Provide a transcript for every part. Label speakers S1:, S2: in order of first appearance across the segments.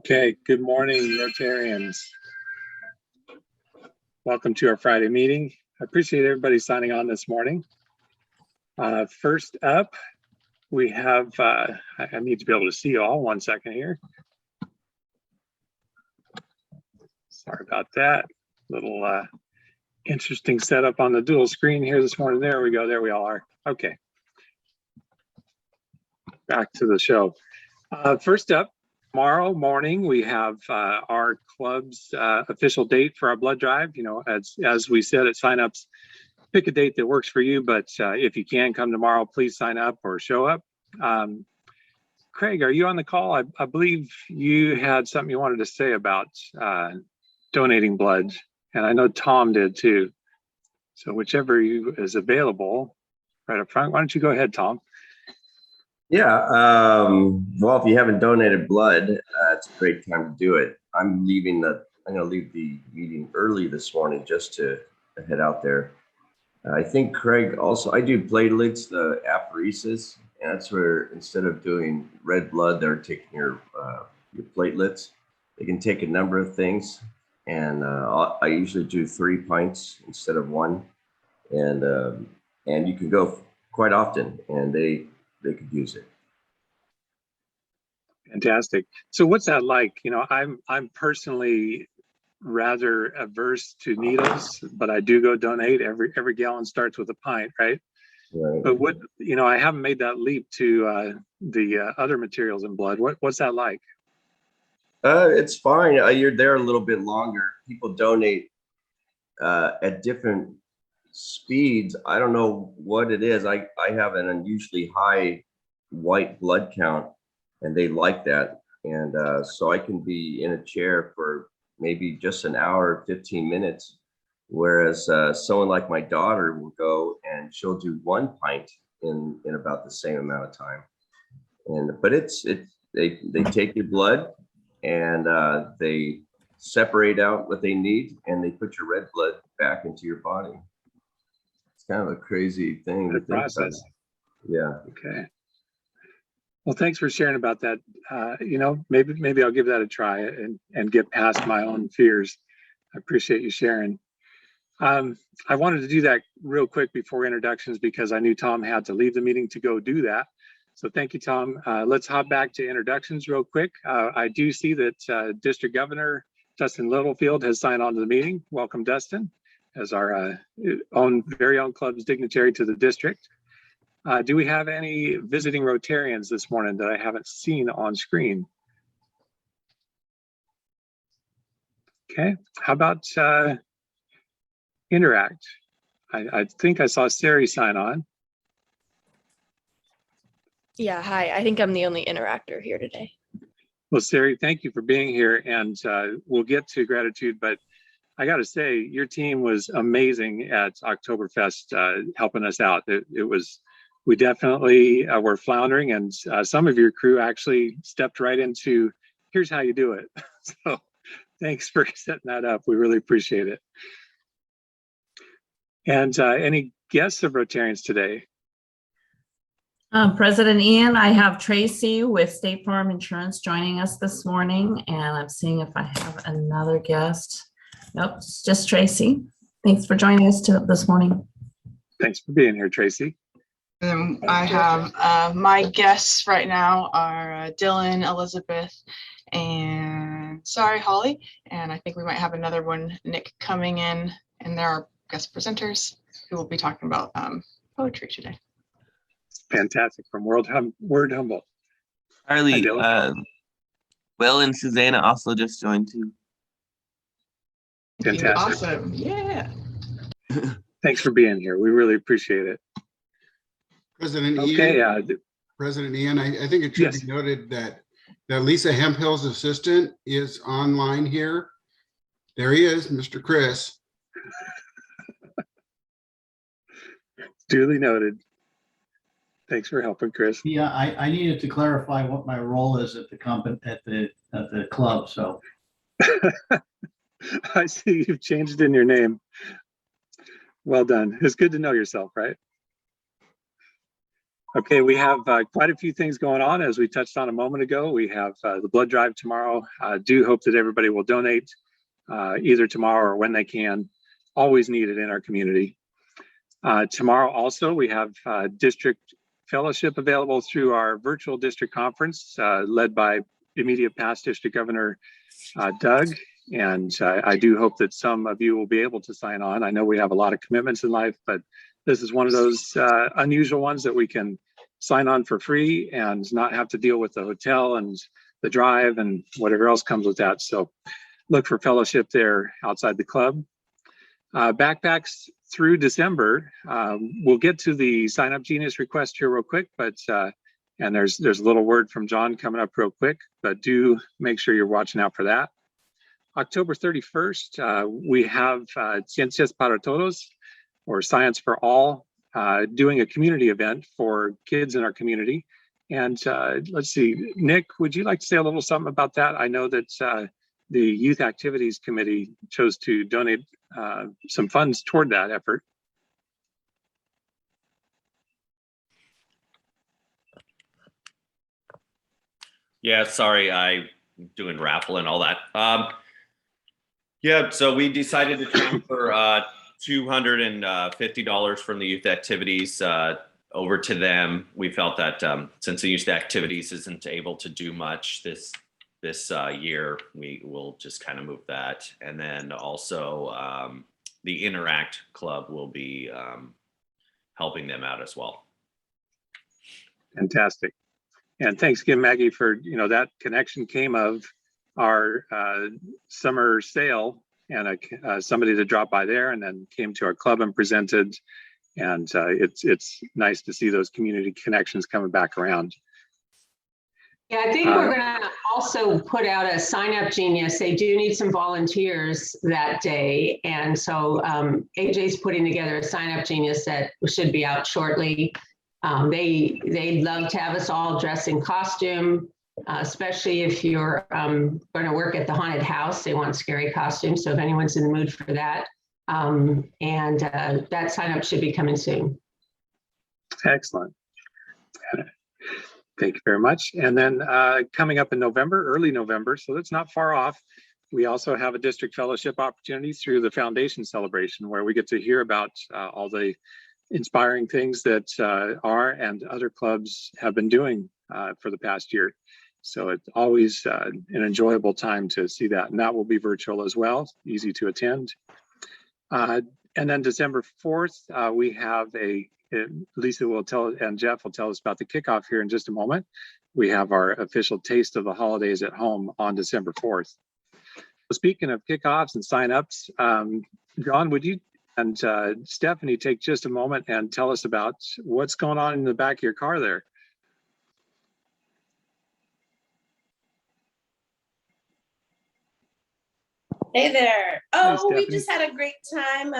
S1: Okay, good morning, Rotarians. Welcome to our Friday meeting. I appreciate everybody signing on this morning. First up, we have, I need to be able to see you all. 1 second here. Sorry about that. Little interesting setup on the dual screen here this morning. There we go. There we all are. Okay. Back to the show. First up, tomorrow morning, we have our club's official date for our blood drive. You know, as we said at signups, pick a date that works for you, but if you can come tomorrow, please sign up or show up. Craig, are you on the call? I believe you had something you wanted to say about donating blood, and I know Tom did too. So whichever you is available right up front, why don't you go ahead, Tom?
S2: Yeah, well, if you haven't donated blood, it's a great time to do it. I'm going to leave the meeting early this morning just to head out there. I think Craig also, I do platelets, the apheresis, and that's where instead of doing red blood, they're taking your platelets. They can take a number of things, and I usually do 3 pints instead of 1, and you can go quite often, and they could use it.
S1: Fantastic. So what's that like? You know, I'm personally rather averse to needles, but I do go donate. Every gallon starts with a pint, right?
S2: Right.
S1: But what, you know, I haven't made that leap to the other materials in blood. What's that like?
S2: It's fine. You're there a little bit longer. People donate at different speeds. I don't know what it is. I have an unusually high white blood count, and they like that. And so I can be in a chair for maybe just an hour, 15 minutes, whereas someone like my daughter will go and she'll do 1 pint in about the same amount of time. But they take your blood and they separate out what they need, and they put your red blood back into your body. It's kind of a crazy thing to think about. Yeah.
S1: Okay. Well, thanks for sharing about that. You know, maybe I'll give that a try and get past my own fears. I appreciate you sharing. I wanted to do that real quick before introductions because I knew Tom had to leave the meeting to go do that. So thank you, Tom. Let's hop back to introductions real quick. I do see that District Governor Dustin Littlefield has signed on to the meeting. Welcome, Dustin, as our very own club's dignitary to the district. Do we have any visiting Rotarians this morning that I haven't seen on screen? Okay, how about Interact? I think I saw Sari sign on.
S3: Yeah, hi. I think I'm the only interactor here today.
S1: Well, Sari, thank you for being here, and we'll get to gratitude, but I got to say, your team was amazing at Oktoberfest, helping us out. We definitely were floundering, and some of your crew actually stepped right into, here's how you do it. So thanks for setting that up. We really appreciate it. And any guests of Rotarians today?
S4: President Ian, I have Tracy with State Farm Insurance joining us this morning, and I'm seeing if I have another guest. Nope, it's just Tracy. Thanks for joining us this morning.
S1: Thanks for being here, Tracy.
S5: I have my guests right now are Dylan, Elizabeth, and Holly. And I think we might have another one, Nick, coming in, and there are guest presenters who will be talking about poetry today.
S1: Fantastic. From Word Humble.
S6: Charlie, Will and Susanna also just joined too.
S1: Fantastic.
S5: Awesome. Yeah.
S1: Thanks for being here. We really appreciate it.
S7: President
S1: okay,
S7: Ian, President Ian, I think it should be noted that Lisa Hemphill's assistant is online here. There he is, Mr. Chris.
S1: Duly noted. Thanks for helping, Chris.
S8: Yeah, I needed to clarify what my role is at the company at the club. So
S1: I see you've changed in your name. Well done. It's good to know yourself, right? Okay, we have quite a few things going on, as we touched on a moment ago. We have the blood drive tomorrow. I do hope that everybody will donate either tomorrow or when they can. Always needed in our community. Tomorrow also, we have district fellowship available through our virtual district conference led by immediate past district governor Doug. And I do hope that some of you will be able to sign on. I know we have a lot of commitments in life, but this is one of those unusual ones that we can sign on for free and not have to deal with the hotel and the drive and whatever else comes with that. So look for fellowship there outside the club. Backpacks through December. We'll get to the sign up genius request here real quick, but and there's a little word from John coming up real quick, but do make sure you're watching out for that. October 31st, we have Ciencias para Todos, or Science for All, doing a community event for kids in our community. And let's see, Nick, would you like to say a little something about that? I know that the Youth Activities Committee chose to donate some funds toward that effort.
S9: Yeah, sorry, I'm doing Raffle and all that. Yeah, so we decided to transfer $250 from the youth activities over to them. We felt that since the youth activities isn't able to do much this year, we will just kind of move that. And then also the Interact Club will be helping them out as well.
S1: Fantastic. And thanks again, Maggie, for, that connection came of our summer sale and somebody that dropped by there and then came to our club and presented. And it's nice to see those community connections coming back around.
S10: Yeah, I think we're going to also put out a sign up genius. They do need some volunteers that day. And so AJ's putting together a sign up genius that should be out shortly. They'd love to have us all dressed in costume, especially if you're going to work at the haunted house. They want scary costumes. So if anyone's in the mood for that, that sign up should be coming soon.
S1: Excellent. Thank you very much. And then coming up in November, early November, so that's not far off, we also have a district fellowship opportunity through the foundation celebration where we get to hear about all the inspiring things that our and other clubs have been doing for the past year. So it's always an enjoyable time to see that. And that will be virtual as well, easy to attend. And then December 4th, we have Lisa will tell, and Jeff will tell us about the kickoff here in just a moment. We have our official taste of the holidays at home on December 4th. Speaking of kickoffs and signups, John, would you and Stephanie take just a moment and tell us about what's going on in the back of your car there?
S11: Hey there. Oh,
S1: Hey,
S11: we just had a great time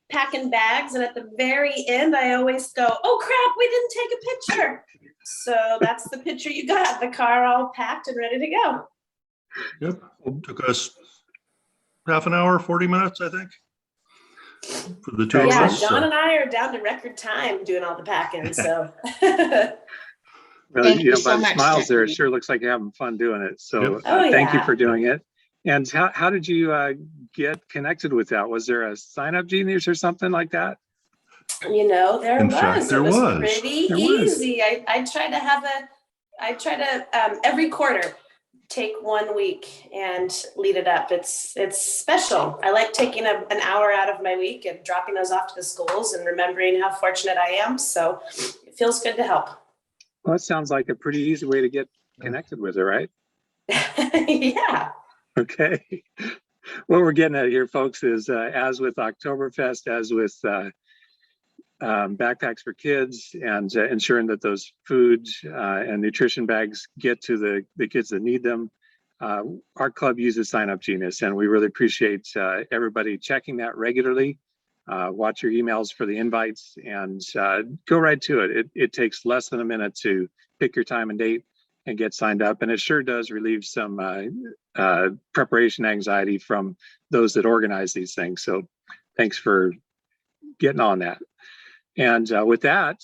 S11: packing bags. And at the very end, I always go, oh crap, we didn't take a picture. So that's the picture you got, the car all packed and ready to go.
S12: Yep, it took us half an hour, 40 minutes, I think. For the two of
S11: Yeah,
S12: us.
S11: John and I are down to record time doing all the packing, so.
S1: Well,
S5: Thank you
S1: by
S5: so
S1: the
S5: much,
S1: smiles there, it
S5: Stephanie.
S1: sure looks like you're having fun doing it. So
S12: Yep.
S1: thank you
S11: yeah.
S1: for doing it. And how did you get connected with that? Was there a sign up genius or something like that?
S11: There
S12: In
S11: was.
S12: fact, there
S11: it was
S12: was.
S11: pretty
S1: There was.
S11: easy. I try to every quarter take 1 week and lead it up. It's special. I like taking an hour out of my week and dropping those off to the schools and remembering how fortunate I am. So it feels good to help.
S1: Well, that sounds like a pretty easy way to get connected with her, right?
S11: Yeah.
S1: Okay. What we're getting at here, folks, is as with Oktoberfest, as with backpacks for kids and ensuring that those food and nutrition bags get to the kids that need them. Our club uses Sign Up Genius, and we really appreciate everybody checking that regularly. Watch your emails for the invites and go right to it. It takes less than a minute to pick your time and date and get signed up. And it sure does relieve some preparation anxiety from those that organize these things. So thanks for getting on that. And with that,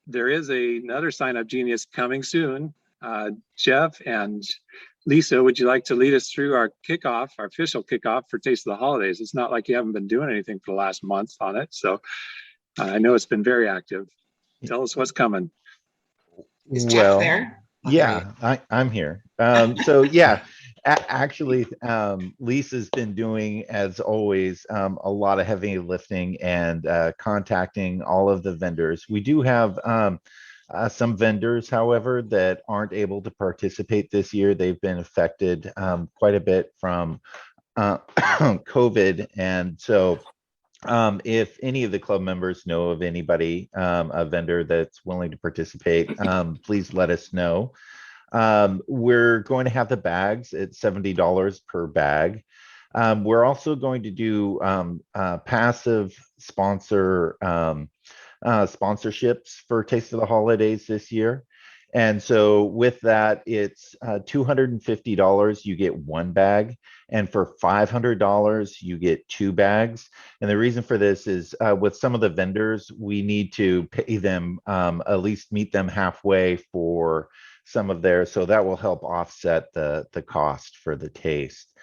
S1: there is another Sign Up Genius coming soon. Jeff and Lisa, would you like to lead us through our kickoff, our official kickoff for Taste of the Holidays? It's not like you haven't been doing anything for the last month on it. So I know it's been very active. Tell us what's coming.
S5: Is Jeff there?
S13: Yeah, I'm here. So yeah, actually, Lisa's been doing, as always, a lot of heavy lifting and contacting all of the vendors. We do have some vendors, however, that aren't able to participate this year. They've been affected quite a bit from COVID, and so if any of the club members know of anybody, a vendor that's willing to participate, please let us know. We're going to have the bags at $70 per bag. We're also going to do passive sponsorships for Taste of the Holidays this year. And so with that, it's $250, you get one bag. And for $500, you get two bags. And the reason for this is with some of the vendors, we need to pay them, at least meet them halfway for some of their, so that will help offset the cost for the taste.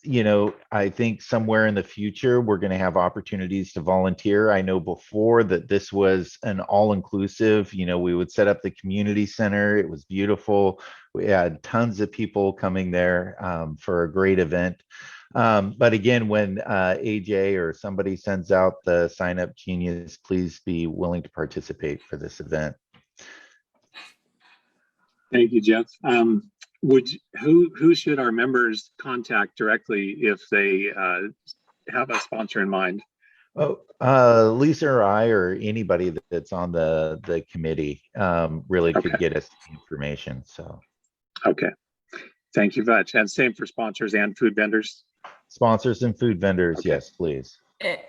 S13: You know, I think somewhere in the future, we're going to have opportunities to volunteer. I know before that this was an all-inclusive, you know, we would set up the community center. It was beautiful. We had tons of people coming there for a great event. But again, when AJ or somebody sends out the Sign Up Genius, please be willing to participate for this event.
S1: Thank you, Jeff. Who should our members contact directly if they have a sponsor in mind?
S13: Oh, Lisa or I or anybody that's on the committee really could get us information. So,
S1: okay, thank you much. And same for sponsors and food vendors.
S13: Sponsors and food vendors, yes, please.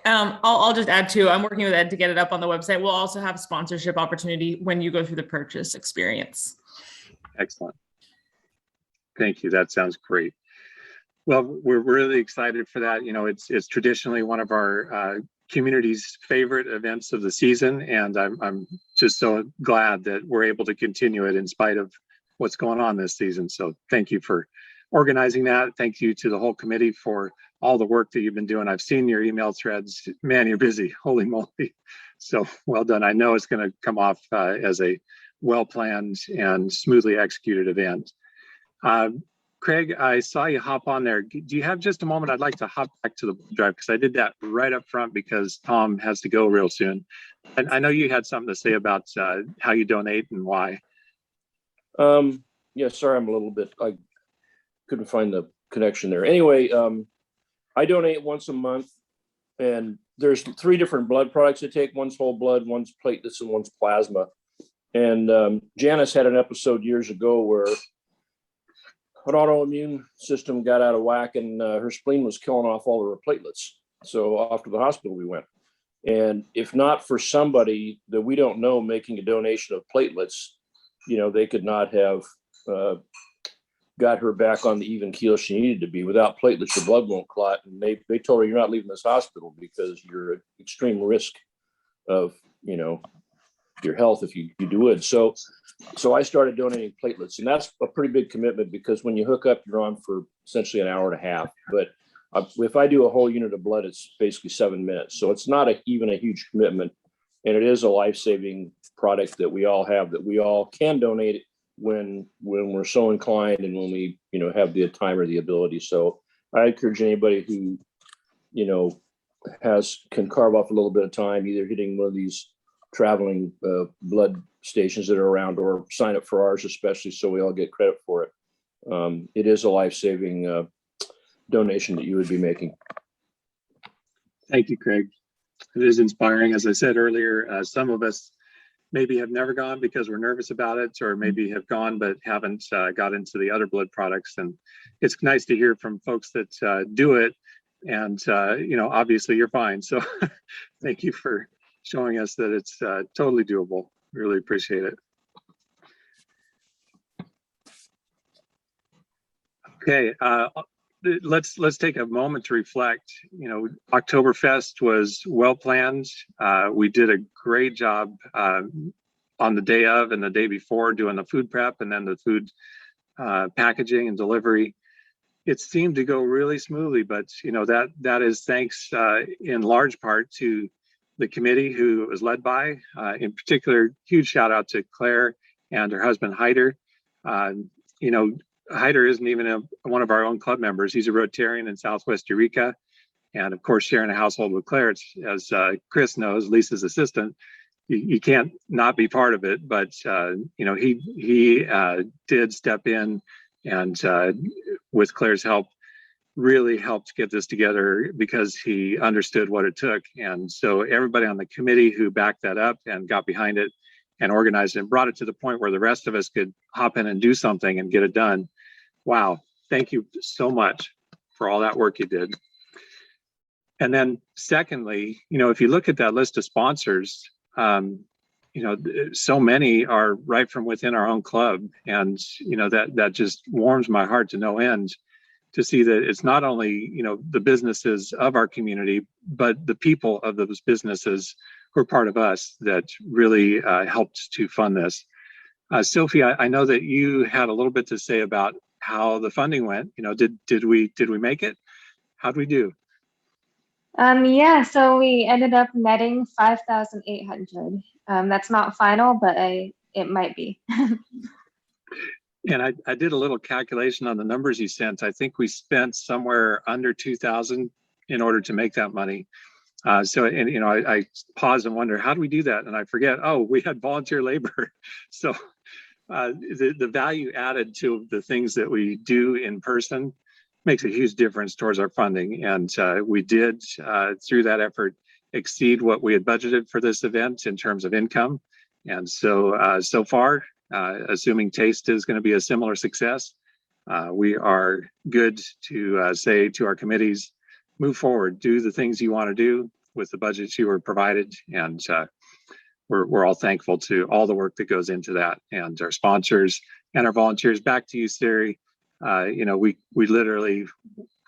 S14: I'll just add too. I'm working with Ed to get it up on the website. We'll also have sponsorship opportunity when you go through the purchase experience.
S1: Excellent. Thank you. That sounds great. Well, we're really excited for that. You know, it's traditionally one of our community's favorite events of the season, and I'm just so glad that we're able to continue it in spite of what's going on this season. So thank you for organizing that. Thank you to the whole committee for all the work that you've been doing. I've seen your email threads. Man, you're busy. Holy moly. So well done. I know it's going to come off as a well-planned and smoothly executed event. Craig, I saw you hop on there. Do you have just a moment? I'd like to hop back to the drive because I did that right up front because Tom has to go real soon. And I know you had something to say about how you donate and why.
S15: Yeah, sorry, I'm a little bit, I couldn't find the connection there. Anyway, I donate once a month, and there's 3 different blood products I take. One's whole blood, one's platelets, and one's plasma. And Janice had an episode years ago where her autoimmune system got out of whack, and her spleen was killing off all of her platelets. So off to the hospital we went. And if not for somebody that we don't know making a donation of platelets, you know, they could not have got her back on the even keel she needed to be. Without platelets, your blood won't clot. And they told her, you're not leaving this hospital because you're at extreme risk of, you know, your health if you do it. So I started donating platelets, and that's a pretty big commitment because when you hook up, you're on for essentially an hour and a half. But if I do a whole unit of blood, it's basically 7 minutes. So it's not even a huge commitment, and it is a life-saving product that we all have, that we all can donate when we're so inclined and when we, you know, have the time or the ability. So I encourage anybody who, you know, can carve off a little bit of time, either hitting one of these traveling blood stations that are around, or sign up for ours, especially so we all get credit for it. It is a life-saving donation that you would be making.
S1: Thank you, Craig. It is inspiring. As I said earlier, some of us maybe have never gone because we're nervous about it, or maybe have gone but haven't got into the other blood products. And it's nice to hear from folks that do it. And, you know, obviously you're fine. So thank you for showing us that it's totally doable. Really appreciate it. Okay, let's take a moment to reflect. You know, Oktoberfest was well planned. We did a great job on the day of and the day before doing the food prep and then the food packaging and delivery. It seemed to go really smoothly, but you know, that is thanks in large part to the committee who it was led by. In particular, huge shout out to Claire and her husband Haider. You know, Haider isn't even one of our own club members. He's a Rotarian in Southwest Eureka, and of course, sharing a household with Claire, as Chris knows, Lisa's assistant. You can't not be part of it, but you know, he did step in and with Claire's help really helped get this together because he understood what it took. And so everybody on the committee who backed that up and got behind it and organized it and brought it to the point where the rest of us could hop in and do something and get it done. Wow, thank you so much for all that work you did. And then secondly, you know, if you look at that list of sponsors, you know, so many are right from within our own club. And, you know, that just warms my heart to no end to see that it's not only, you know, the businesses of our community, but the people of those businesses who are part of us that really helped to fund this. Sophie, I know that you had a little bit to say about how the funding went. You know, did we make it? How'd we do?
S16: Yeah, so we ended up netting 5,800. That's not final, but it might be.
S1: And I did a little calculation on the numbers you sent. I think we spent somewhere under 2,000 in order to make that money. So, and you know, I pause and wonder, how do we do that? And I forget, oh, we had volunteer labor. So the value added to the things that we do in person makes a huge difference towards our funding. And we did, through that effort, exceed what we had budgeted for this event in terms of income. And so, so far, assuming Taste is going to be a similar success, we are good to say to our committees, move forward, do the things you want to do with the budgets you were provided. And we're all thankful to all the work that goes into that, and our sponsors and our volunteers. Back to you, Sari. You know, we literally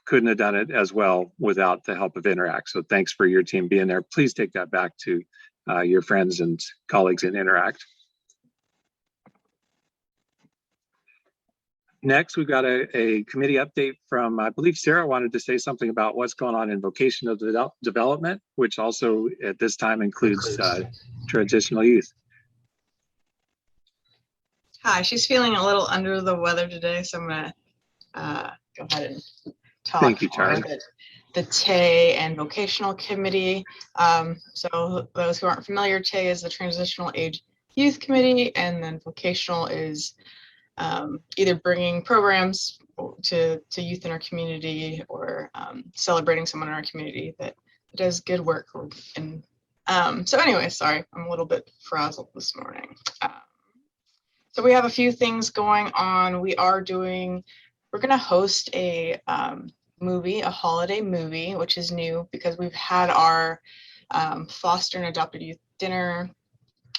S1: couldn't have done it as well without the help of Interact. So thanks for your team being there. Please take that back to your friends and colleagues in Interact. Next, we've got a committee update from, I believe Sarah wanted to say something about what's going on in vocational development, which also at this time includes transitional youth.
S5: Hi, she's feeling a little under the weather today, so I'm gonna go ahead and talk.
S1: Thank you, Charli.
S5: The TAY and Vocational Committee. So those who aren't familiar, TAY is the Transitional Age Youth Committee, and then Vocational is either bringing programs to youth in our community or celebrating someone in our community that does good work. And so anyway, sorry, I'm a little bit frazzled this morning. So we have a few things going on. We're gonna host a movie, a holiday movie, which is new because we've had our foster and adopted youth dinner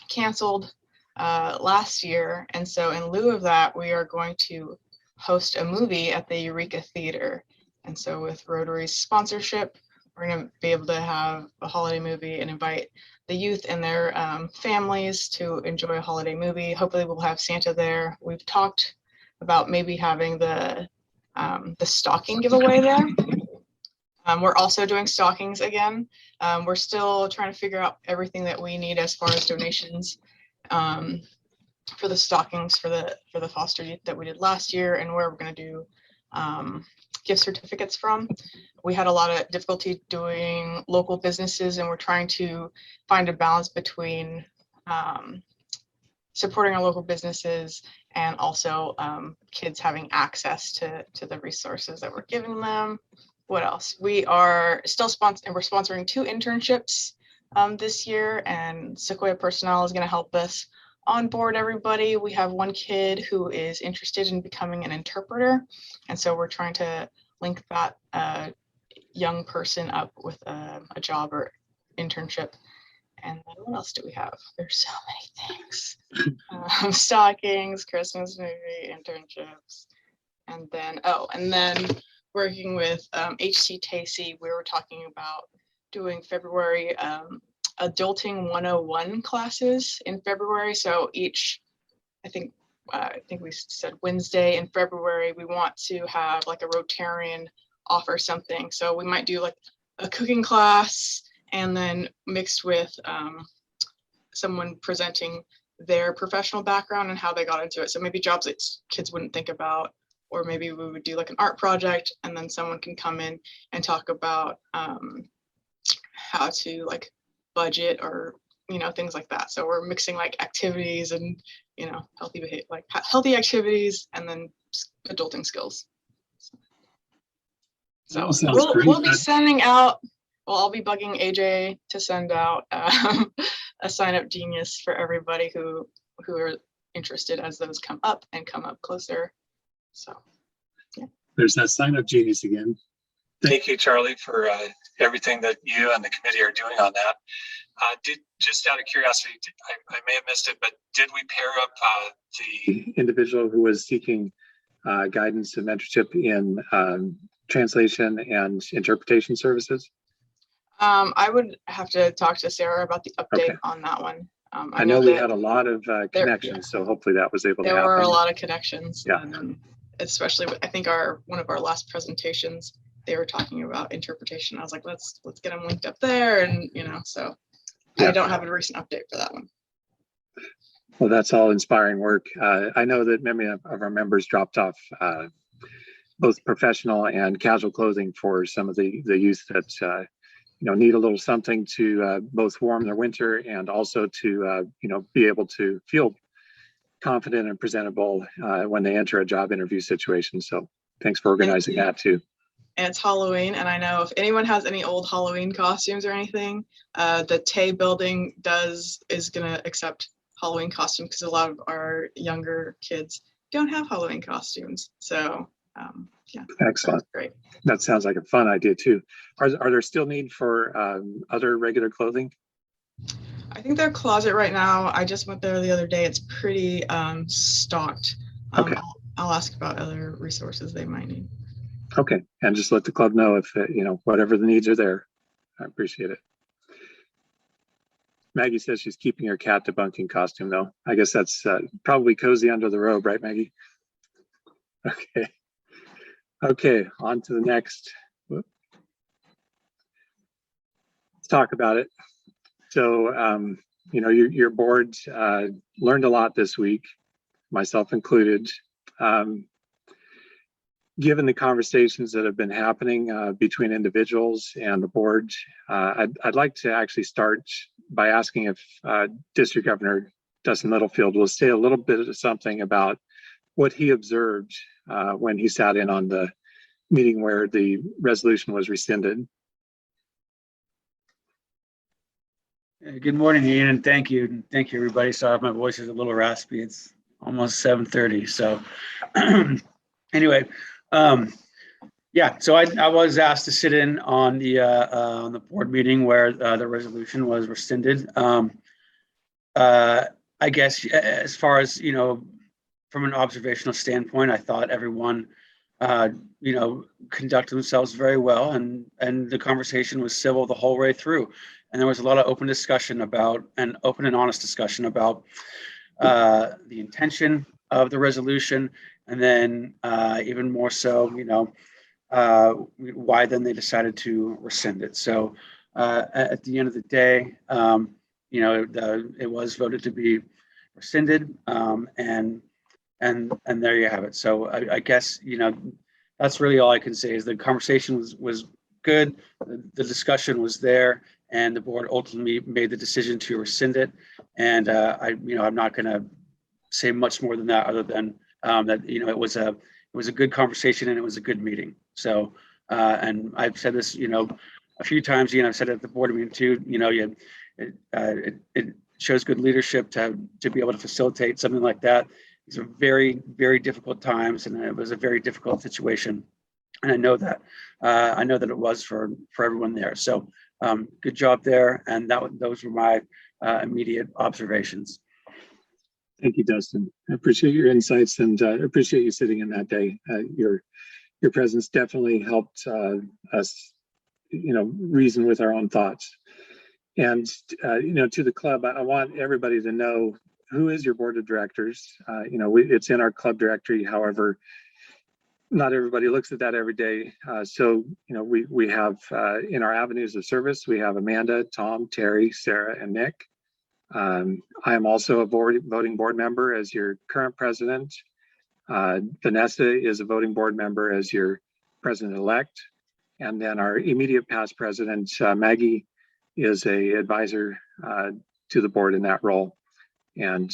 S5: canceled last year. And so in lieu of that, we are going to host a movie at the Eureka Theater. And so with Rotary's sponsorship, we're going to be able to have a holiday movie and invite the youth and their families to enjoy a holiday movie. Hopefully we'll have Santa there. We've talked about maybe having the stocking giveaway there. We're also doing stockings again. We're still trying to figure out everything that we need as far as donations for the stockings for the foster youth that we did last year, and where we're going to do gift certificates from. We had a lot of difficulty doing local businesses, and we're trying to find a balance between supporting our local businesses and also kids having access to the resources that we're giving them. What else? We are still we're sponsoring 2 internships this year, and Sequoia Personnel is going to help us onboard everybody. We have one kid who is interested in becoming an interpreter, and so we're trying to link that young person up with a job or internship. And then what else do we have? There's so many things. Stockings, Christmas movie, internships, and then working with HC Tacey, we were talking about doing February Adulting 101 classes in February. So each, I think we said Wednesday in February, we want to have like a Rotarian offer something. So we might do like a cooking class and then mixed with someone presenting their professional background and how they got into it. So maybe jobs that kids wouldn't think about, or maybe we would do like an art project and then someone can come in and talk about how to like budget or, you know, things like that. So we're mixing like activities and, you know, healthy behavior, like healthy activities and then adulting skills. So we'll be sending out, well, I'll be bugging AJ to send out a sign up genius for everybody who are interested as those come up closer. So yeah.
S1: There's that sign up genius again. Thank you, Charlie, for everything that you and the committee are doing on that. Just out of curiosity, I may have missed it, but did we pair up the individual who was seeking guidance and mentorship in translation and interpretation services?
S5: I would have to talk to Sarah about the update on that one.
S1: I know we had a lot of connections, so hopefully that was able to happen.
S5: There were a lot of connections, yeah. And especially I think one of our last presentations, they were talking about interpretation. I was like, let's get them linked up there, and you know, so yeah. I don't have a recent update for that one.
S1: Well, that's all inspiring work. I know that many of our members dropped off both professional and casual clothing for some of the youth that you know, need a little something to both warm their winter and also to you know, be able to feel confident and presentable when they enter a job interview situation. So thanks for organizing that too.
S5: And it's Halloween, and I know if anyone has any old Halloween costumes or anything, the Tay building is gonna accept Halloween costumes because a lot of our younger kids don't have Halloween costumes. So yeah.
S1: Excellent.
S5: Great.
S1: That sounds like a fun idea too. Are there still need for other regular clothing?
S5: I think their closet right now, I just went there the other day. It's pretty stocked.
S1: Okay.
S5: I'll ask about other resources they might need.
S1: Okay, and just let the club know if you know, whatever the needs are there. I appreciate it. Maggie says she's keeping her cat debunking costume though. I guess that's probably cozy under the robe, right, Maggie? Okay. Okay, on to the next. Whoop. Let's talk about it. So, you know, your board learned a lot this week, myself included. Given the conversations that have been happening between individuals and the board, I'd like to actually start by asking if District Governor Dustin Littlefield will say a little bit of something about what he observed when he sat in on the meeting where the resolution was rescinded.
S17: Good morning, Ian, and thank you. Thank you, everybody. Sorry if my voice is a little raspy. It's almost 7:30. So anyway, yeah, so I was asked to sit in on the board meeting where the resolution was rescinded. I guess as far as, you know, from an observational standpoint, I thought everyone, you know, conducted themselves very well, and the conversation was civil the whole way through. And there was a lot of open discussion about, and open and honest discussion about the intention of the resolution, and then even more so, you know, why then they decided to rescind it. So at the end of the day, you know, it was voted to be rescinded, and there you have it. So I guess, you know, that's really all I can say is the conversation was good, the discussion was there, and the board ultimately made the decision to rescind it. And you know, I'm not going to say much more than that, other than that, you know, it was a good conversation and it was a good meeting. So and I've said this, you know, a few times, you know, I've said it at the board meeting too, you know, it shows good leadership to be able to facilitate something like that. These are very, very difficult times, and it was a very difficult situation. And I know that it was for everyone there. So good job there. And those were my immediate observations.
S1: Thank you, Dustin. I appreciate your insights, and I appreciate you sitting in that day. Your your presence definitely helped us, reason with our own thoughts. And, to the club, I want everybody to know who is your board of directors. It's in our club directory. However, not everybody looks at that every day. We have in our avenues of service, we have Amanda, Tom, Terry, Sarah, and Nick. I am also a voting board member as your current president. Vanessa is a voting board member as your president-elect. And then our immediate past president, Maggie, is a advisor to the board in that role. And,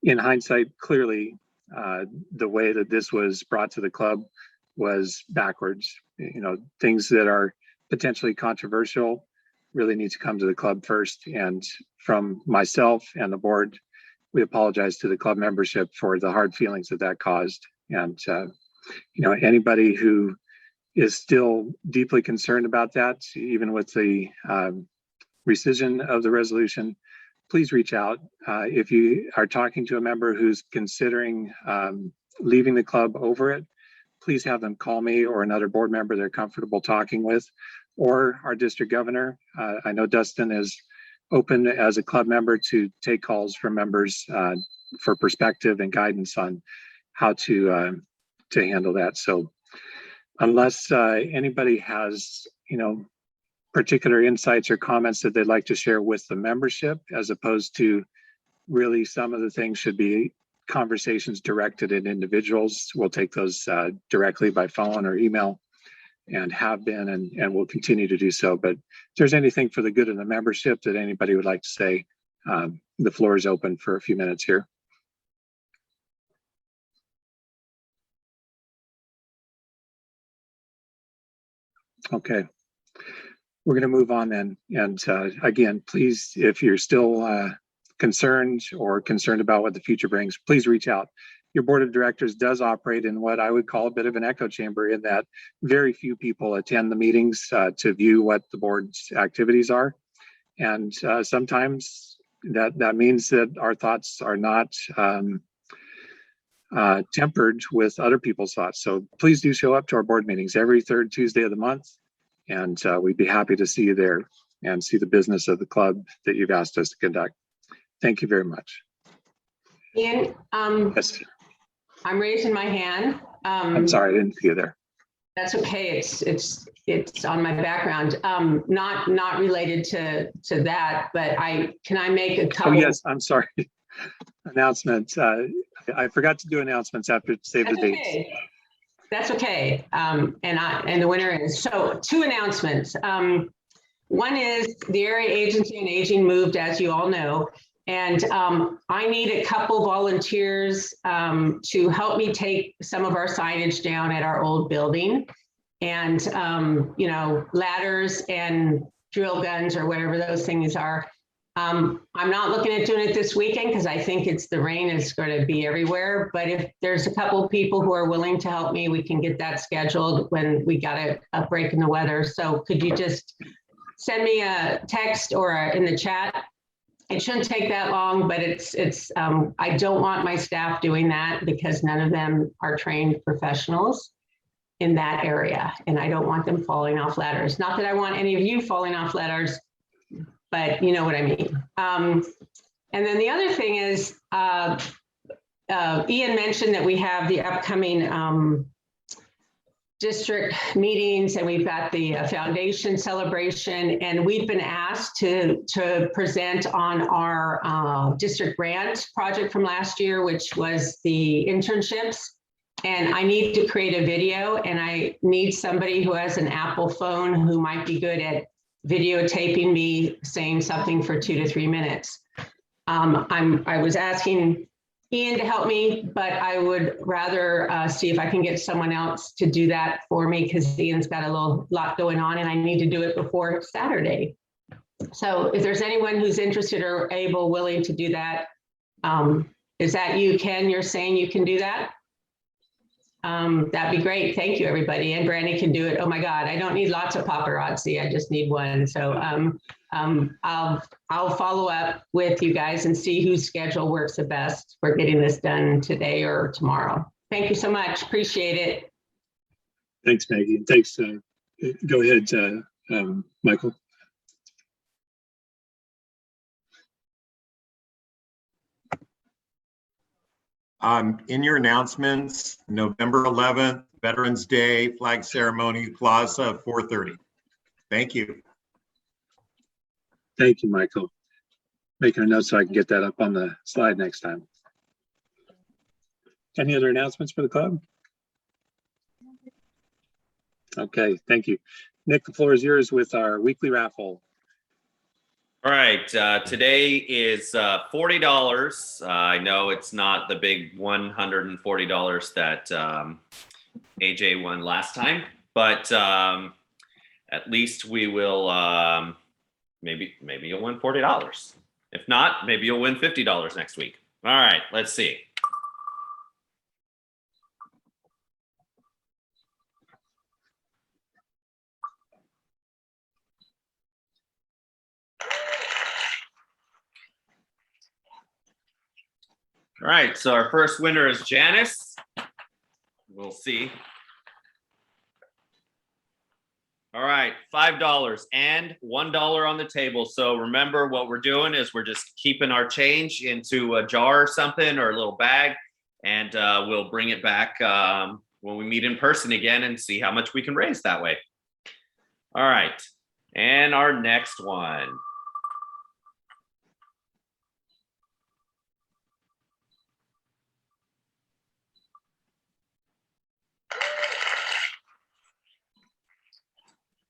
S1: in hindsight, clearly, the way that this was brought to the club was backwards. Things that are potentially controversial really need to come to the club first. And from myself and the board, we apologize to the club membership for the hard feelings that caused. And, anybody who is still deeply concerned about that, even with the rescission of the resolution, please reach out. If you are talking to a member who's considering leaving the club over it, please have them call me or another board member they're comfortable talking with, or our district governor. I know Dustin is open as a club member to take calls from members for perspective and guidance on how to handle that. So unless anybody has, particular insights or comments that they'd like to share with the membership, as opposed to really some of the things should be conversations directed at individuals, we'll take those directly by phone or email, and have been and will continue to do so. But if there's anything for the good of the membership that anybody would like to say, the floor is open for a few minutes here. Okay, we're going to move on then. And again, please, if you're still concerned about what the future brings, please reach out. Your board of directors does operate in what I would call a bit of an echo chamber, in that very few people attend the meetings to view what the board's activities are. And sometimes that means that our thoughts are not tempered with other people's thoughts. So please do show up to our board meetings every third Tuesday of the month. And we'd be happy to see you there and see the business of the club that you've asked us to conduct. Thank you very much.
S10: Ian,
S1: yes.
S10: I'm raising my hand.
S1: I'm sorry, I didn't see you there.
S10: That's okay. It's on my background. Not related to that, but can I make a couple?
S1: Oh yes, I'm sorry. Announcements. I forgot to do announcements after save the dates.
S10: Okay. That's okay. And the winner is, so 2 announcements. One is the Area Agency on Aging moved, as you all know, and I need a couple volunteers to help me take some of our signage down at our old building, and ladders and drill guns or whatever those things are. I'm not looking at doing it this weekend because I think the rain is going to be everywhere. But if there's a couple of people who are willing to help me, we can get that scheduled when we got a break in the weather. So could you just send me a text or in the chat? It shouldn't take that long, but I don't want my staff doing that because none of them are trained professionals in that area. And I don't want them falling off ladders. Not that I want any of you falling off ladders, but you know what I mean. And then the other thing is, Ian mentioned that we have the upcoming district meetings, and we've got the foundation celebration, and we've been asked to present on our district grant project from last year, which was the internships. And I need to create a video, and I need somebody who has an Apple phone who might be good at videotaping me saying something for 2 to 3 minutes. I was asking Ian to help me, but I would rather see if I can get someone else to do that for me, because Ian's got a lot going on and I need to do it before Saturday. So if there's anyone who's interested or willing to do that, is that you, Ken? You're saying you can do that? That'd be great. Thank you, everybody. And Brandy can do it. Oh my God, I don't need lots of paparazzi. I just need one. So I'll follow up with you guys and see whose schedule works the best for getting this done today or tomorrow. Thank you so much. Appreciate it.
S1: Thanks, Maggie. Thanks. Go ahead, Michael.
S18: In your announcements, November 11th, Veterans Day, flag ceremony, Plaza, 4:30. Thank you.
S1: Thank you, Michael. Making a note so I can get that up on the slide next time. Any other announcements for the club? Okay, thank you. Nick, the floor is yours with our weekly raffle.
S9: All right, today is $40. I know it's not the big $140 that AJ won last time, but at least we will, maybe you'll win $40. If not, maybe you'll win $50 next week. All right, let's see. All right, so our first winner is Janice. We'll see. All right, $5 and $1 on the table. So remember, what we're doing is we're just keeping our change into a jar or something, or a little bag, and we'll bring it back when we meet in person again and see how much we can raise that way. All right, and our next one.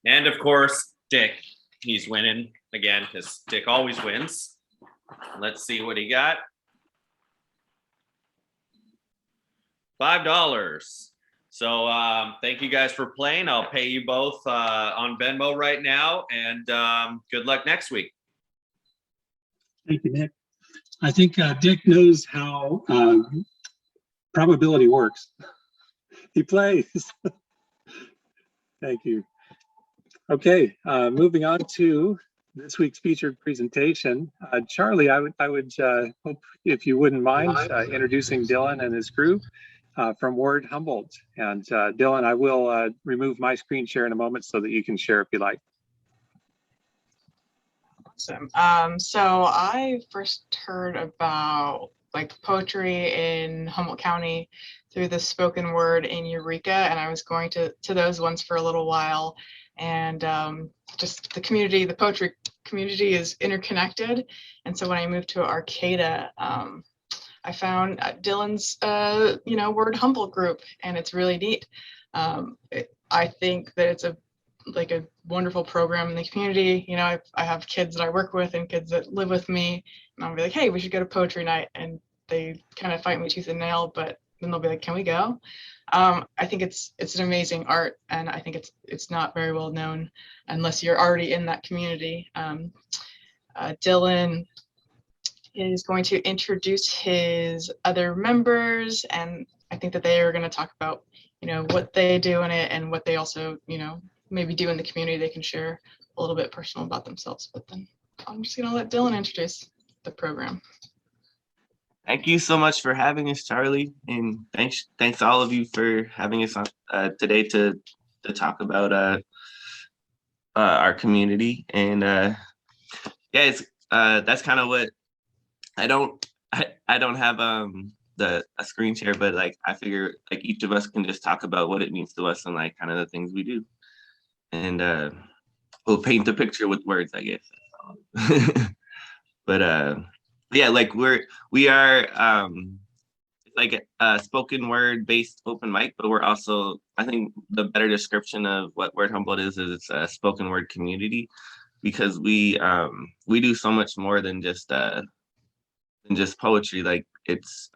S9: And of course, Dick, he's winning again because Dick always wins. Let's see what he got. $5. So thank you guys for playing. I'll pay you both on Venmo right now, and good luck next week.
S1: Thank you, Nick. I think Dick knows how probability works. He plays. Thank you. Okay, moving on to this week's featured presentation. Charlie, I would hope if you wouldn't mind introducing Dylan and his crew from Word Humboldt. And Dylan, I will remove my screen share in a moment so that you can share if you like.
S5: Awesome. So I first heard about like poetry in Humboldt County through the spoken word in Eureka, and I was going to those ones for a little while. And just the community, the poetry community is interconnected. And so when I moved to Arcata, I found Dylan's, Word Humboldt group, and it's really neat. I think that it's a wonderful program in the community. You know, I have kids that I work with and kids that live with me, and I'll be like, hey, we should go to poetry night. And they kind of fight me tooth and nail, but then they'll be like, can we go? I think it's an amazing art, and I think it's not very well known unless you're already in that community. Dylan is going to introduce his other members, and I think that they are going to talk about, what they do in it and what they also, maybe do in the community. They can share a little bit personal about themselves, but then I'm just going to let Dylan introduce the program.
S6: Thank you so much for having us, Charlie, and thanks all of you for having us on today to talk about our community. And it's that's kind of what I don't have a screen share, but I figure each of us can just talk about what it means to us and kind of the things we do, and we'll paint the picture with words, I guess. But yeah, we are a spoken word based open mic, but we're also, I think the better description of what Word Humboldt is it's a spoken word community, because we do so much more than just poetry. It's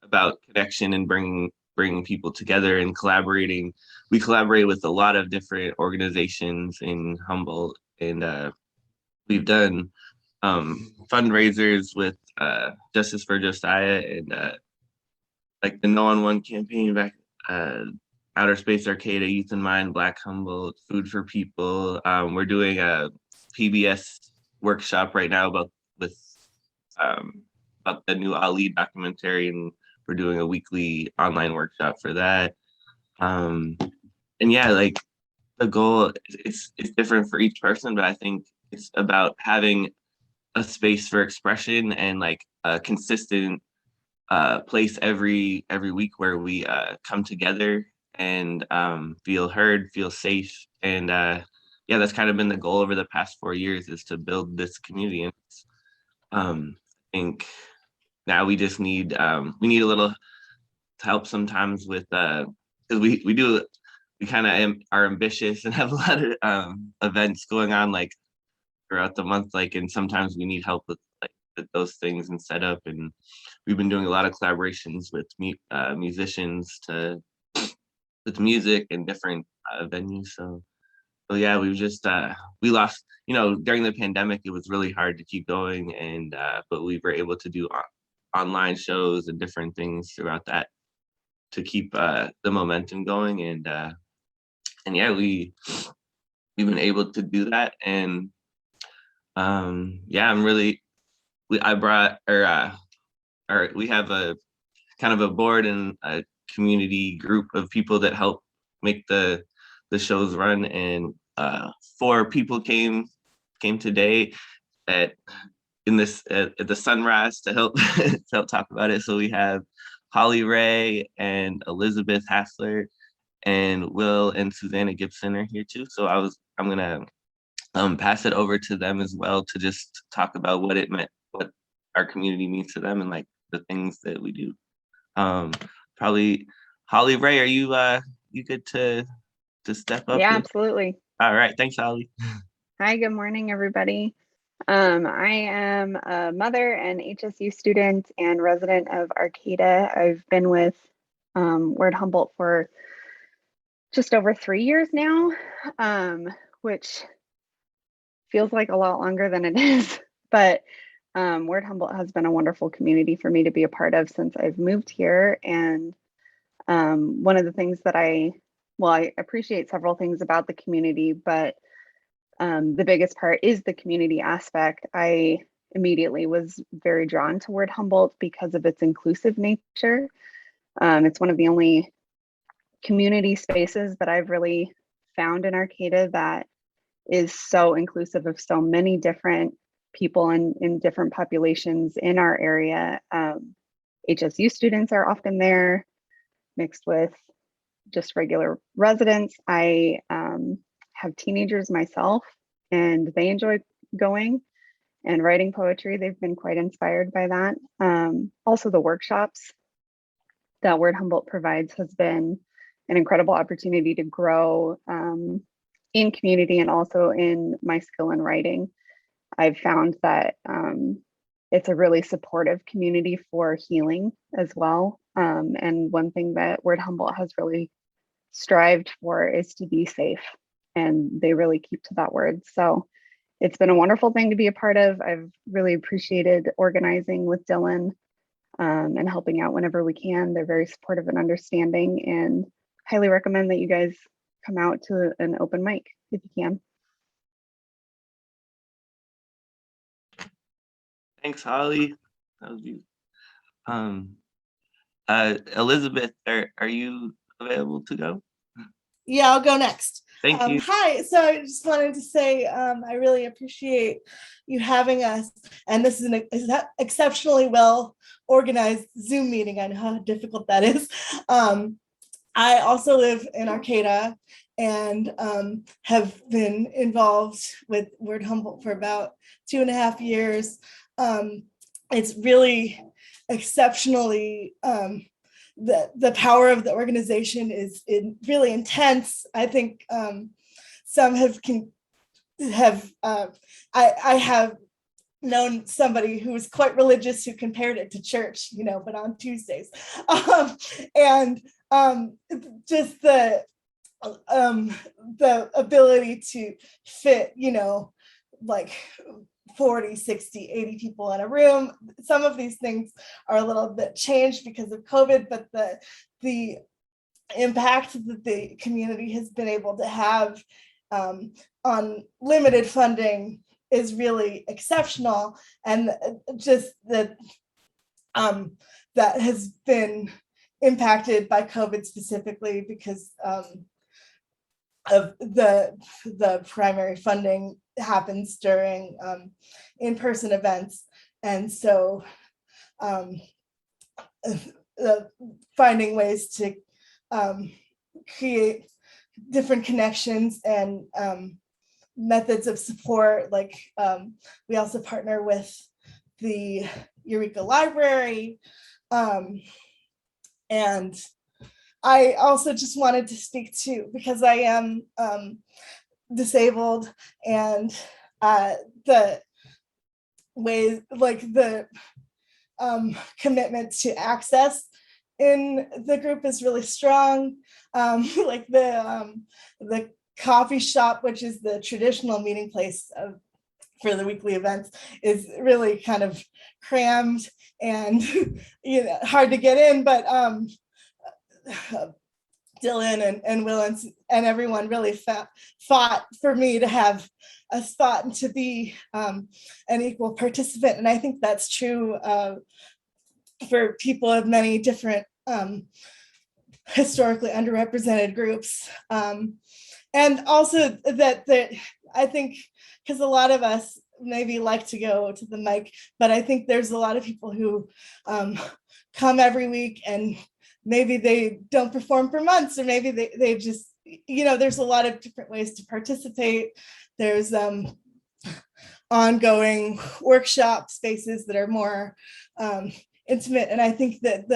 S6: about connection and bringing people together and collaborating. We collaborate with a lot of different organizations in Humboldt, and we've done fundraisers with Justice for Josiah and the No on One campaign back, Outer Space Arcata, Youth in Mind, Black Humboldt, Food for People. We're doing a PBS workshop right now about the new Ali documentary, and we're doing a weekly online workshop for that. And yeah, like the goal is different for each person, but I think it's about having a space for expression and like a consistent place every week where we come together and feel heard, feel safe. And yeah, that's kind of been the goal over the past 4 years, is to build this community. And I think now we just need we need a little help sometimes with because we kind of are ambitious and have a lot of events going on like throughout the month, like, and sometimes we need help with like with those things and set up. And we've been doing a lot of collaborations with musicians with music and different venues. So yeah, we've just we lost, during the pandemic, it was really hard to keep going, and but we were able to do online shows and different things throughout that to keep the momentum going. And yeah, we've been able to do that. And yeah, I brought we have a kind of a board and a community group of people that help make the shows run. And 4 people came today at the sunrise to help talk about it. So we have Holly Ray and Elizabeth Hassler, and Will and Susanna Gibson are here too. So I'm gonna pass it over to them as well to just talk about what our community means to them and like the things that we do. Probably Holly Ray, are you good to step up?
S19: Yeah, absolutely.
S6: All right, thanks, Holly.
S19: Hi, good morning, everybody. I am a mother and HSU student and resident of Arcata. I've been with Word Humboldt for just over 3 years now, which feels like a lot longer than it is. But Word Humboldt has been a wonderful community for me to be a part of since I've moved here. And one of the things that I appreciate several things about the community, but the biggest part is the community aspect. I immediately was very drawn to Word Humboldt because of its inclusive nature. It's one of the only community spaces that I've really found in Arcata that is so inclusive of so many different people in different populations in our area. HSU students are often there, mixed with just regular residents. I have teenagers myself, and they enjoy going and writing poetry. They've been quite inspired by that. Also, the workshops that Word Humboldt provides has been an incredible opportunity to grow in community and also in my skill in writing. I've found that it's a really supportive community for healing as well. And one thing that Word Humboldt has really strived for is to be safe, and they really keep to that word. So it's been a wonderful thing to be a part of. I've really appreciated organizing with Dylan and helping out whenever we can. They're very supportive and understanding, and highly recommend that you guys come out to an open mic if you can.
S6: Thanks, Holly. That was you. Elizabeth, are you available to go?
S20: Yeah, I'll go next.
S6: Thank you.
S20: Hi, so I just wanted to say I really appreciate you having us, and this is an exceptionally well organized Zoom meeting. I know how difficult that is. I also live in Arcata and have been involved with Word Humboldt for about 2.5 years. It's really exceptionally the power of the organization is really intense. I think some I have known somebody who was quite religious who compared it to church, but on Tuesdays, and just the ability to fit, like 40, 60, 80 people in a room. Some of these things are a little bit changed because of COVID, but the impact that the community has been able to have on limited funding is really exceptional. And just the that has been impacted by COVID specifically because of the primary funding happens during in-person events. And so finding ways to create different connections and methods of support. Like we also partner with the Eureka Library. And I also just wanted to speak to, because I am disabled, and the ways, like the commitment to access in the group is really strong. Like the coffee shop, which is the traditional meeting place for the weekly events, is really kind of crammed and hard to get in, but Dylan and Will and everyone really fought for me to have a spot and to be an equal participant. And I think that's true for people of many different historically underrepresented groups. And also that I think, because a lot of us maybe like to go to the mic, but I think there's a lot of people who come every week and maybe they don't perform for months, or maybe they just, there's a lot of different ways to participate. There's ongoing workshop spaces that are more intimate. And I think that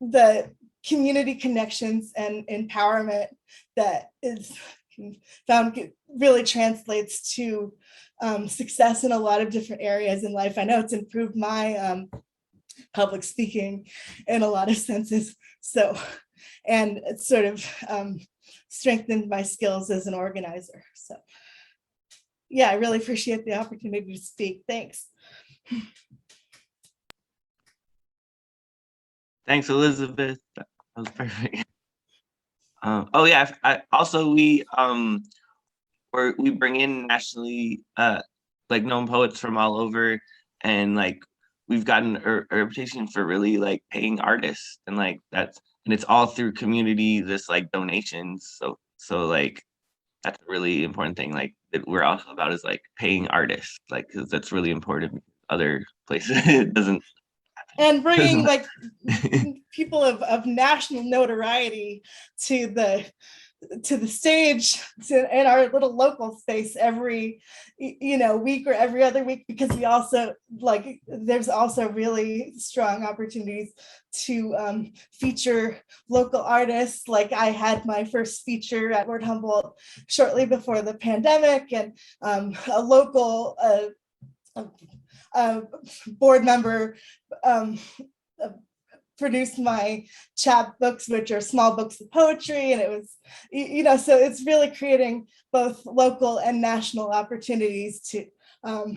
S20: the community connections and empowerment that is found really translates to success in a lot of different areas in life. I know it's improved my public speaking in a lot of senses. So, and it's sort of strengthened my skills as an organizer. So yeah, I really appreciate the opportunity to speak. Thanks.
S6: Thanks, Elizabeth. That was perfect. Oh yeah, we bring in nationally like known poets from all over, and like we've gotten a reputation for really like paying artists, and like and it's all through community, this like donations. So like that's a really important thing, like that we're also about, is like paying artists, like, because that's really important. Other places it doesn't.
S20: And bringing like people of national notoriety to the stage in our little local space every week or every other week, because we also like, there's also really strong opportunities to feature local artists. Like I had my first feature at Word Humboldt shortly before the pandemic, and a local board member produced my chapbooks, which are small books of poetry. And it was, so it's really creating both local and national opportunities to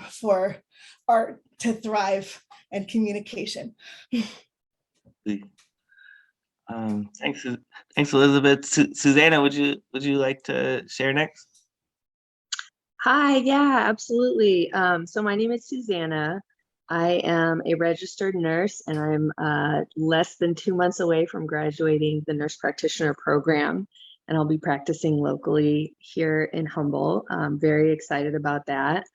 S20: for art to thrive and communication.
S6: Thanks, Elizabeth. Susanna, would you like to share next?
S21: Hi, yeah, absolutely. So my name is Susanna. I am a registered nurse, and I'm less than 2 months away from graduating the nurse practitioner program, and I'll be practicing locally here in Humboldt. I'm very excited about that.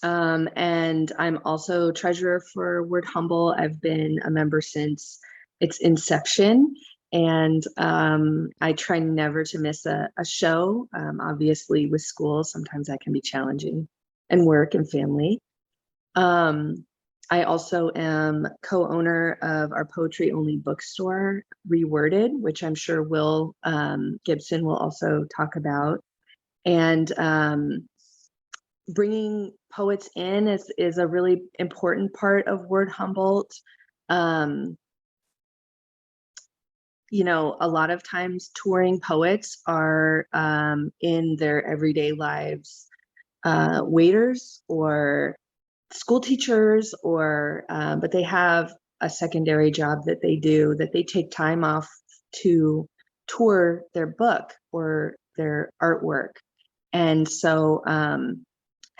S21: And I'm also treasurer for Word Humboldt. I've been a member since its inception, and I try never to miss a show. Obviously with school, sometimes that can be challenging, and work and family. I also am co-owner of our poetry only bookstore, Reworded, which I'm sure Will Gibson will also talk about. And bringing poets in is a really important part of Word Humboldt. A lot of times touring poets are in their everyday lives waiters or school teachers, or but they have a secondary job that they do, that they take time off to tour their book or their artwork. And so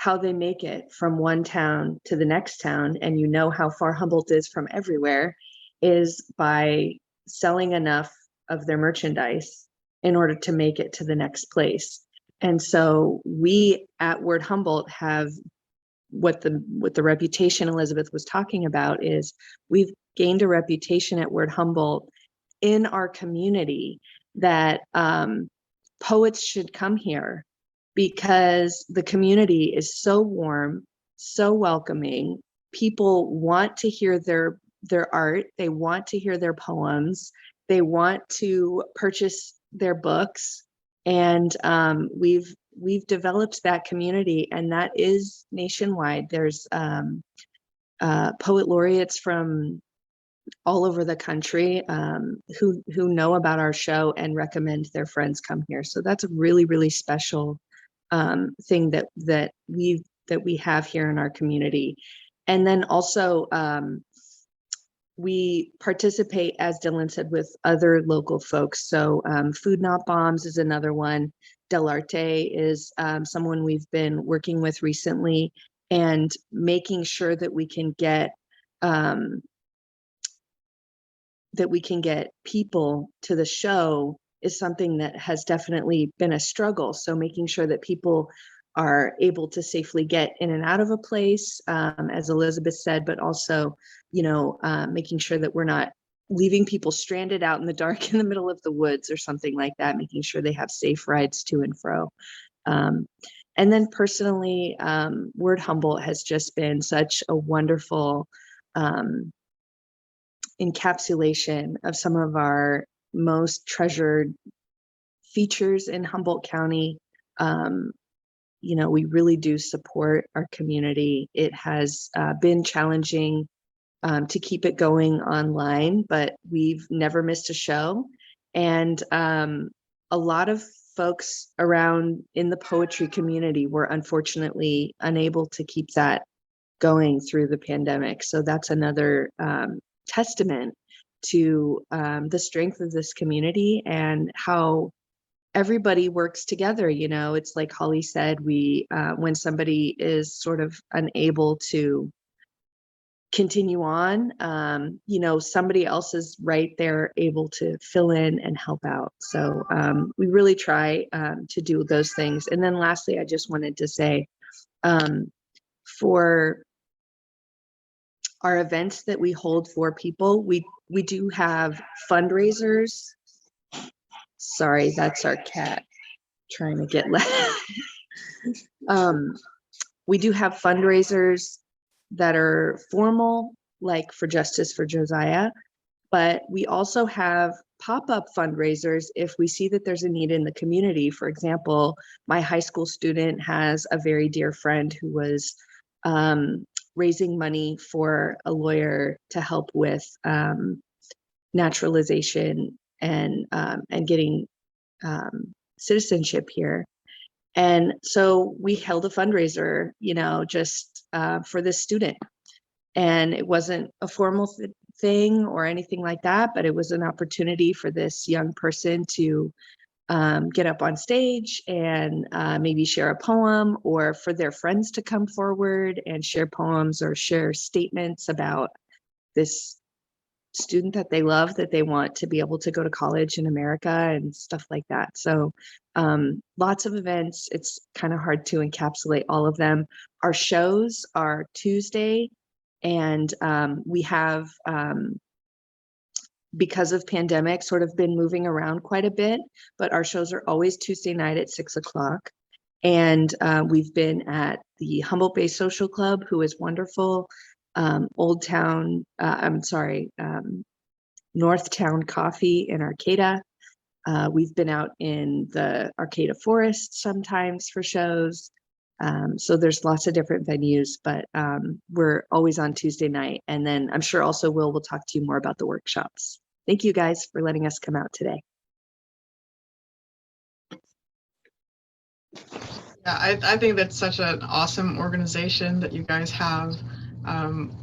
S21: how they make it from one town to the next town, and you know how far Humboldt is from everywhere, is by selling enough of their merchandise in order to make it to the next place. And so we at Word Humboldt have what the reputation Elizabeth was talking about is we've gained a reputation at Word Humboldt in our community that poets should come here because the community is so warm, so welcoming. People want to hear their art. They want to hear their poems. They want to purchase their books. And we've developed that community, and that is nationwide. There's poet laureates from all over the country who know about our show and recommend their friends come here. So that's a really, really special thing that we have here in our community. And then also we participate, as Dylan said, with other local folks. So Food Not Bombs is another one. Del Arte is someone we've been working with recently, and making sure that we can get people to the show is something that has definitely been a struggle. So making sure that people are able to safely get in and out of a place, as Elizabeth said, but also, making sure that we're not leaving people stranded out in the dark in the middle of the woods or something like that, making sure they have safe rides to and fro. And then personally, Word Humboldt has just been such a wonderful encapsulation of some of our most treasured features in Humboldt County. We really do support our community. It has been challenging to keep it going online, but we've never missed a show. And a lot of folks around in the poetry community were unfortunately unable to keep that going through the pandemic. So that's another testament to the strength of this community and how everybody works together. It's like Holly said, we when somebody is sort of unable to continue on, somebody else is right there able to fill in and help out. So we really try to do those things. And then lastly, I just wanted to say, for our events that we hold for people, we do have fundraisers. Sorry, that's our cat trying to get left. We do have fundraisers that are formal, like for Justice for Josiah, but we also have pop-up fundraisers if we see that there's a need in the community. For example, my high school student has a very dear friend who was raising money for a lawyer to help with naturalization and getting citizenship here. And so we held a fundraiser, just for this student. And it wasn't a formal thing or anything like that, but it was an opportunity for this young person to get up on stage and maybe share a poem, or for their friends to come forward and share poems or share statements about this student that they love, that they want to be able to go to college in America and stuff like that. So lots of events. It's kind of hard to encapsulate all of them. Our shows are Tuesday, and we have, because of pandemic, sort of been moving around quite a bit, but our shows are always Tuesday night at 6 o'clock. And we've been at the Humboldt Bay Social Club, who is wonderful. Northtown Coffee in Arcata. We've been out in the Arcata Forest sometimes for shows. So there's lots of different venues, but we're always on Tuesday night. And then I'm sure also Will talk to you more about the workshops. Thank you guys for letting us come out today.
S5: Yeah, I think that's such an awesome organization that you guys have.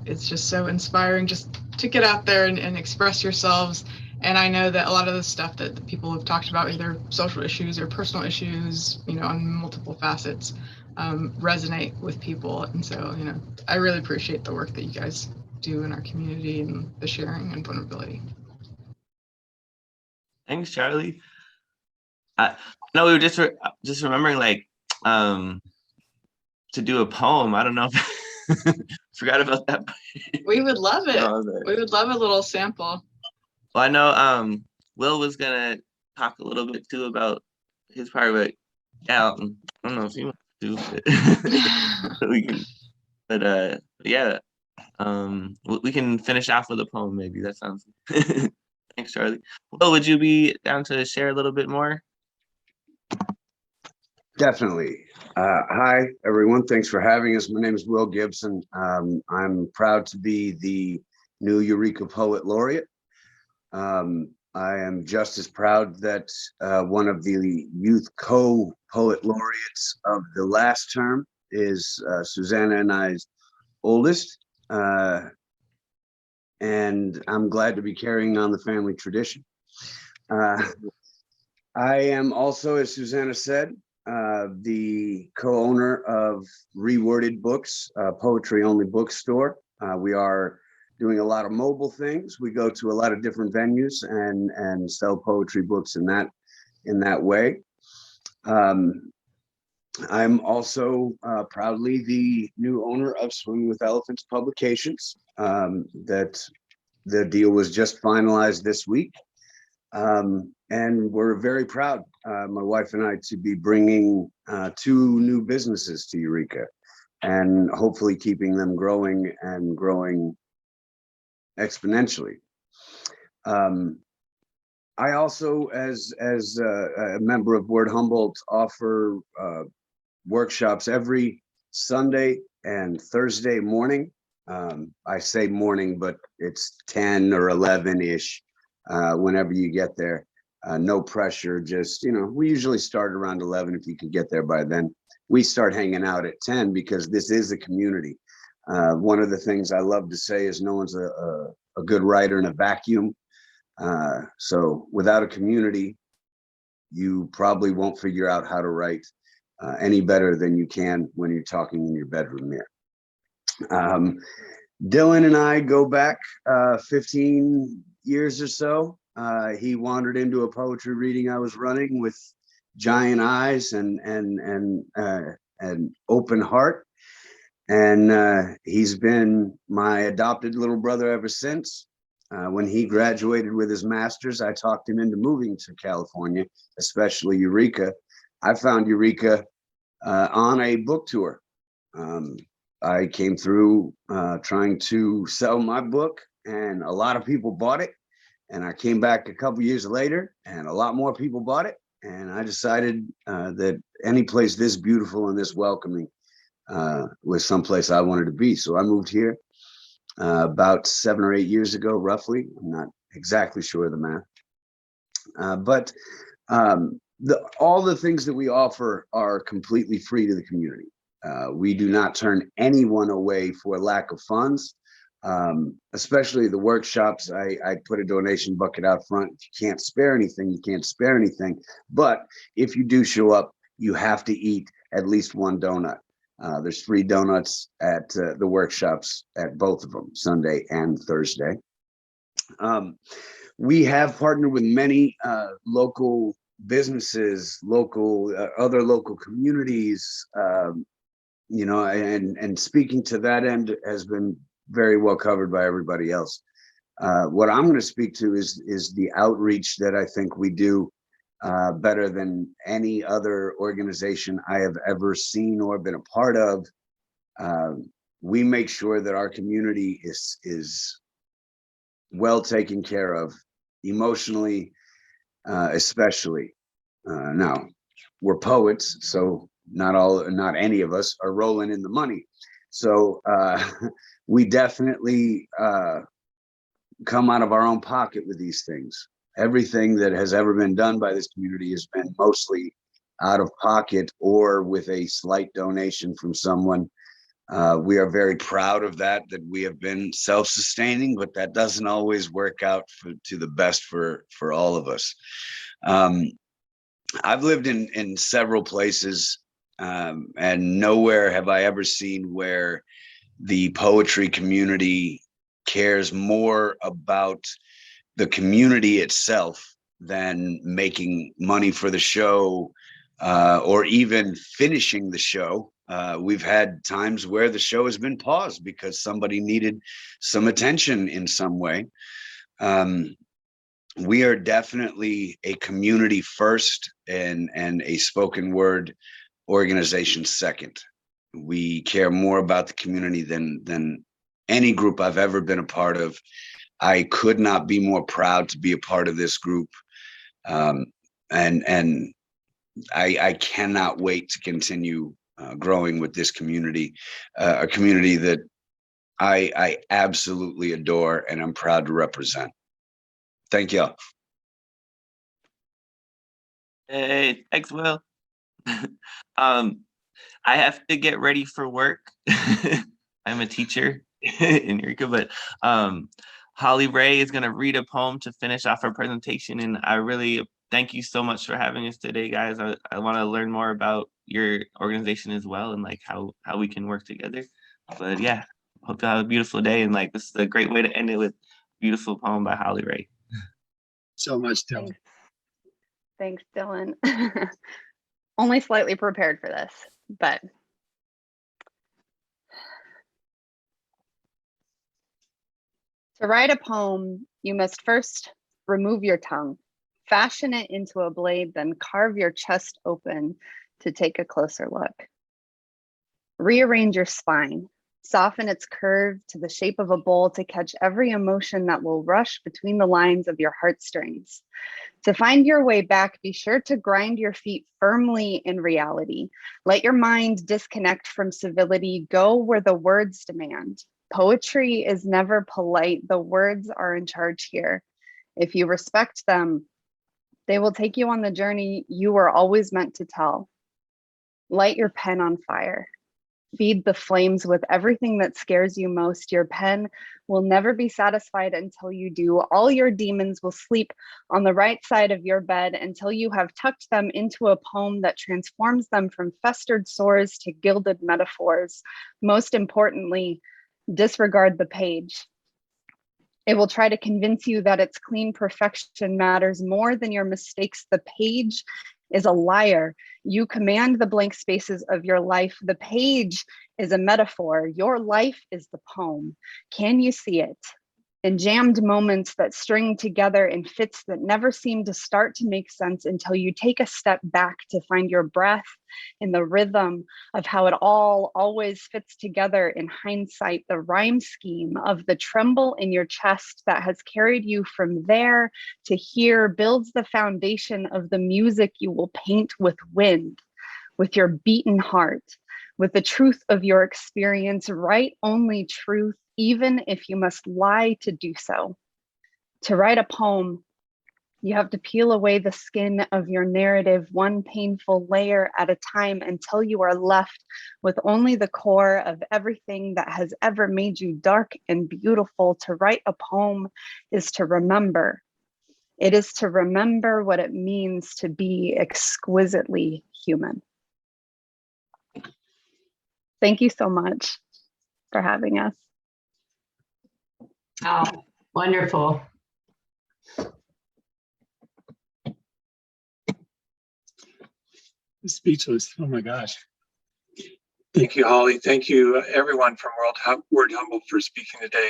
S5: It's just so inspiring just to get out there and express yourselves. And I know that a lot of the stuff that people have talked about, either social issues or personal issues, on multiple facets, resonate with people. And so, I really appreciate the work that you guys do in our community and the sharing and vulnerability.
S6: Thanks, Charlie. No, we were just remembering like to do a poem. I don't know if forgot about that.
S5: We would love it.
S6: No,
S5: We would love a little sample.
S6: Well, I know Will was gonna talk a little bit too about his part, but yeah, I don't know if he wants to, but we can. But yeah, we can finish off with a poem. Maybe that sounds. Thanks, Charlie. Will, would you be down to share a little bit more?
S2: Definitely. Hi, everyone. Thanks for having us. My name is Will Gibson. I'm proud to be the new Eureka Poet Laureate. I am just as proud that one of the youth co-poet laureates of the last term is Susanna and I's oldest. And I'm glad to be carrying on the family tradition. I am also, as Susanna said, the co-owner of Reworded Books, a poetry-only bookstore. We are doing a lot of mobile things. We go to a lot of different venues and sell poetry books in that way. I'm also proudly the new owner of Swimming with Elephants Publications. That the deal was just finalized this week. And we're very proud, my wife and I, to be bringing 2 new businesses to Eureka and hopefully keeping them growing and growing exponentially. I also, as a member of Word Humboldt, offer workshops every Sunday and Thursday morning. I say morning, but it's 10 or 11-ish whenever you get there. No pressure, just, we usually start around 11 if you can get there by then. We start hanging out at 10 because this is a community. One of the things I love to say is no one's a good writer in a vacuum. So without a community, you probably won't figure out how to write any better than you can when you're talking in your bedroom mirror. Dylan and I go back 15 years or so. He wandered into a poetry reading I was running with giant eyes and open heart. And he's been my adopted little brother ever since. When he graduated with his master's, I talked him into moving to California, especially Eureka. I found Eureka on a book tour. I came through trying to sell my book, and a lot of people bought it. And I came back a couple years later, and a lot more people bought it. And I decided that any place this beautiful and this welcoming was someplace I wanted to be. So I moved here about 7 or 8 years ago, roughly. I'm not exactly sure of the math. But all the things that we offer are completely free to the community. We do not turn anyone away for lack of funds. Especially the workshops, I put a donation bucket out front. If you can't spare anything, you can't spare anything. But if you do show up, you have to eat at least one donut. There's free donuts at the workshops at both of them, Sunday and Thursday. We have partnered with many local businesses, other local communities, and speaking to that end has been very well covered by everybody else. What I'm going to speak to is the outreach that I think we do better than any other organization I have ever seen or been a part of. We make sure that our community is well taken care of, emotionally, especially. Now, we're poets, so not any of us are rolling in the money. So we definitely come out of our own pocket with these things. Everything that has ever been done by this community has been mostly out of pocket or with a slight donation from someone. We are very proud of that we have been self-sustaining, but that doesn't always work out to the best for all of us. I've lived in several places And nowhere have I ever seen where the poetry community cares more about the community itself than making money for the show, or even finishing the show. We've had times where the show has been paused because somebody needed some attention in some way. We are definitely a community first and a spoken word organization second. We care more about the community than any group I've ever been a part of. I could not be more proud to be a part of this group. And I cannot wait to continue growing with this community, a community that I absolutely adore and I'm proud to represent. Thank you.
S6: Hey, thanks, Will. I have to get ready for work. I'm a teacher in Eureka, but Holly Ray is going to read a poem to finish off our presentation. And I really thank you so much for having us today, guys. I want to learn more about your organization as well and like how we can work together. But yeah, hope you have a beautiful day. And like, this is a great way to end it with a beautiful poem by Holly Ray.
S1: So much, Dylan.
S19: Thanks, Dylan. Only slightly prepared for this, but to write a poem, you must first remove your tongue, fashion it into a blade, then carve your chest open to take a closer look. Rearrange your spine, soften its curve to the shape of a bowl to catch every emotion that will rush between the lines of your heartstrings. To find your way back, be sure to grind your feet firmly in reality. Let your mind disconnect from civility, go where the words demand. Poetry is never polite, the words are in charge here. If you respect them, they will take you on the journey you were always meant to tell. Light your pen on fire. Feed the flames with everything that scares you most. Your pen will never be satisfied until you do. All your demons will sleep on the right side of your bed until you have tucked them into a poem that transforms them from festered sores to gilded metaphors. Most importantly, disregard the page. It will try to convince you that its clean perfection matters more than your mistakes. The page is a liar. You command the blank spaces of your life. The page is a metaphor. Your life is the poem. Can you see it? In jammed moments that string together in fits that never seem to start to make sense until you take a step back to find your breath in the rhythm of how it all always fits together in hindsight, the rhyme scheme of the tremble in your chest that has carried you from there to here builds the foundation of the music you will paint with wind, with your beaten heart, with the truth of your experience. Write only truth, even if you must lie to do so. To write a poem, you have to peel away the skin of your narrative, one painful layer at a time, until you are left with only the core of everything that has ever made you dark and beautiful. To write a poem is to remember. It is to remember what it means to be exquisitely human. Thank you so much for having us.
S10: Oh, wonderful.
S1: Speechless. Oh my gosh. Thank you, Holly. Thank you, everyone from Word Humble for speaking today.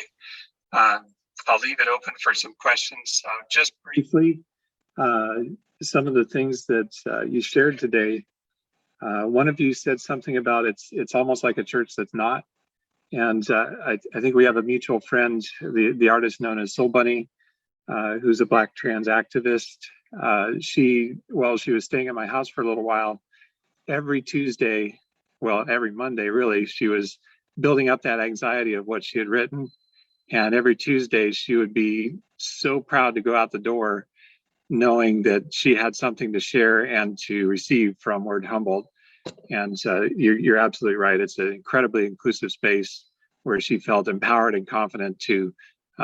S1: I'll leave it open for some questions. Just briefly, some of the things that you shared today. One of you said something about it's almost like a church that's not. And I think we have a mutual friend, the artist known as Soul Bunny, who's a Black trans activist. She was staying at my house for a little while. Every Tuesday, every Monday, really, she was building up that anxiety of what she had written. And every Tuesday, she would be so proud to go out the door, knowing that she had something to share and to receive from Word Humble. And you're absolutely right. It's an incredibly inclusive space where she felt empowered and confident to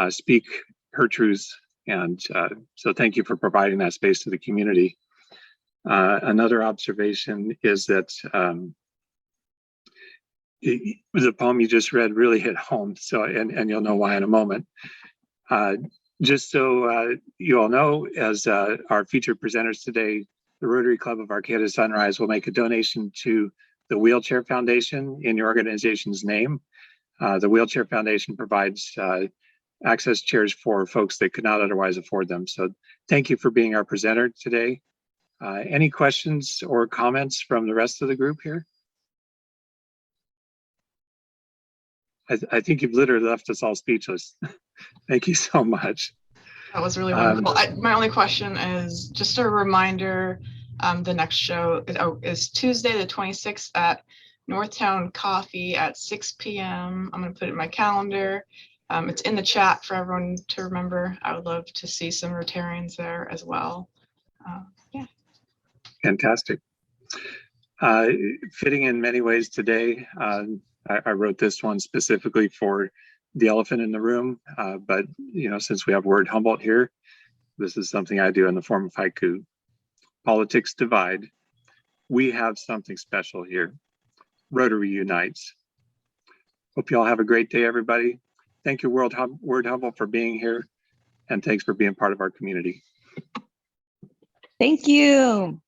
S1: speak her truths. And so thank you for providing that space to the community. Another observation is that the poem you just read really hit home. So, and you'll know why in a moment. Just so you all know, as our featured presenters today, the Rotary Club of Arcata Sunrise will make a donation to the Wheelchair Foundation in your organization's name. The Wheelchair Foundation provides access chairs for folks that could not otherwise afford them. So thank you for being our presenter today. Any questions or comments from the rest of the group here? I think you've literally left us all speechless. Thank you so much.
S5: That was really wonderful. My only question is just a reminder, the next show is Tuesday, the 26th at Northtown Coffee at 6 p.m. I'm going to put it in my calendar. It's in the chat for everyone to remember. I would love to see some Rotarians there as well. Yeah.
S1: Fantastic. Fitting in many ways today. I wrote this one specifically for the elephant in the room, but since we have word Humboldt here, this is something I do in the form of haiku. Politics divide. We have something special here. Rotary unites. Hope you all have a great day, everybody. Thank you, Word Humboldt, for being here, and thanks for being part of our community.
S21: Thank you.